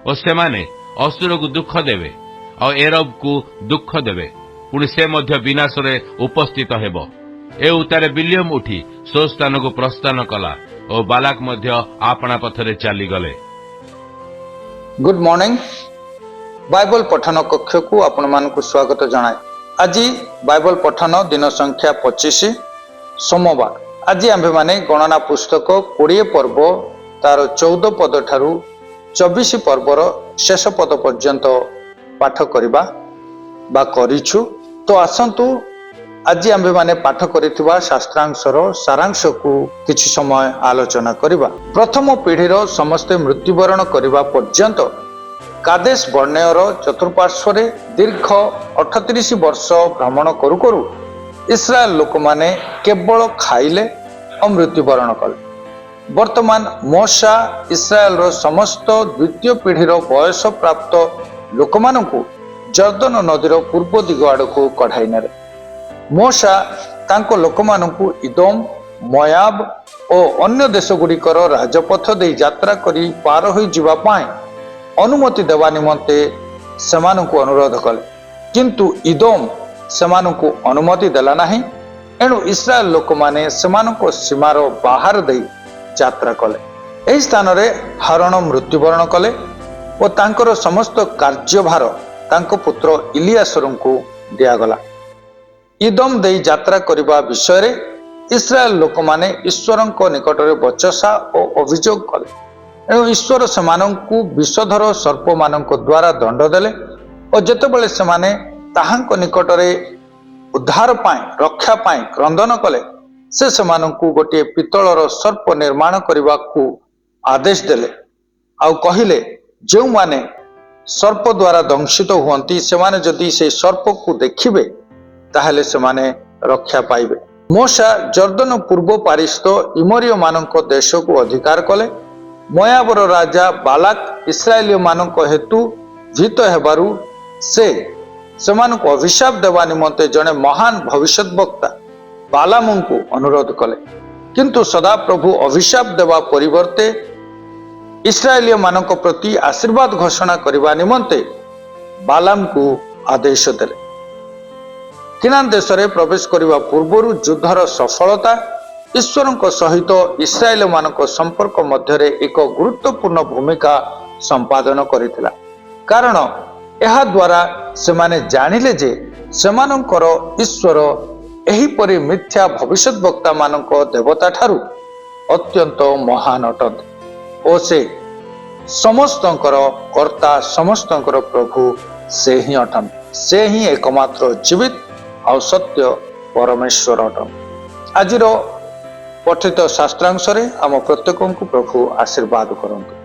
और सेमाने असुर को दुख देवे और एरब को दुख देवे पुणी से मध्य विनाशरे उपस्थित हेबो। ए उतारे विलियम उठी सो स्थान को प्रस्थान कला और बालाक मध्य आपना पथरे चली गले। गुड मॉर्निंग बाइबल पठन कक्ष को आपण मानकु स्वागत जनाए। आज बाइबल पठन दिन संख्या 25 सोमवार। आज आम्भे माने गणना पुस्तक 20 पर्व तार 14 पद ठारू 24 पर्वर शेष पद पर्यंत पाठ करिबा बा करिछु। तो आसंतु आज आम्भे माने पाठ करिथिबा शास्त्रांशर सारांश को किछि समय आलोचना करिबा। प्रथम पीढ़ीर समस्ते मृत्युवरण करिबा पर्यंत कादेश बर्णेयर चतुर्पार्श्वरे दीर्घ 38 वर्ष भ्रमण करू करू इस्राएल लोक माने केवल खाइले और मृत्युवरण कले। वर्तमान मोशा इस्राएल रो समस्त द्वितीय पीढ़ीर बयस प्राप्त लोक मानकु जर्दन नदीर पूर्व दिग आड़कू कढ़ाई नेले। मोशा तांको लोक मानकु इदोम मोयाब और अन्य देश गुड़िकर राजपथ दे यात्रा करी पार होई जिबा पाए अनुमति देवा निमंते सेमानकु अनुरोध कले किंतु इदोम सेमानकु अनुमति देला नाही। एणु इस्राएल लोक माने सेमानको सीमार बाहर दे यात्रा कले। एही स्थान रे हारण मृत्युवरण कले और तांकर समस्त कार्यभार तांको पुत्र इलियासरंकु दियागला। इदोम दे यात्रा करिबा विषय रे इस्राएल लोक माने ईश्वरଙ୍କ निकटरे बचसा और अभियोग कले। एणु ईश्वर सेमानंकु विषधर सर्प मानक द्वारा दंड देले और जेतेबेले सेमाने ताहांको निकटरे उद्धार पाए रक्षा पाए क्रंदन कले से सेमानंकु गोटे पितलर सर्प निर्माण करने को आदेश देले आउ कहिले जो माने सर्प द्वारा दंशित हुअन्ति सेमाने जदि से सर्प को देखिबे ताहेले सेमाने रक्षा पाइबे। मोशा जर्दन पूर्व पारिस्थ इमोरियो मानक देश को अधिकार कले। मोयाबर राजा बालाक इस्राएलियो मानक हेतु भीत हेबारु से सेमानक अभिशाप देवा निमंते जड़े महान भविष्यत वक्ता बालाम को अनुरोध कले, किंतु सदा प्रभु अभिशाप देवा परिवर्ते इस्राएलियो मानक प्रति आशीर्वाद घोषणा करने निमंते बालाम को आदेश देले। किनान देश में प्रवेश करने पूर्व युद्धर सफलता ईश्वर सहित इस्राएल मानक संपर्क मध्य एक गुरुत्वपूर्ण भूमिका संपादन करथिला, कारण यह द्वारा सेमाने जानिले जे सेमानंकर ईश्वर एहीपरि मिथ्या भविष्यत वक्ता मानक देवता ठारू अत्यंत महान अटंती और से समस्तंकर कर्ता समस्तंकर प्रभु से ही अटंती। से ही एकमात्र जीवित और सत्य परमेश्वर अटंती। आजिर पठित शास्त्रांश आम प्रत्येक को प्रभु आशीर्वाद करंतु।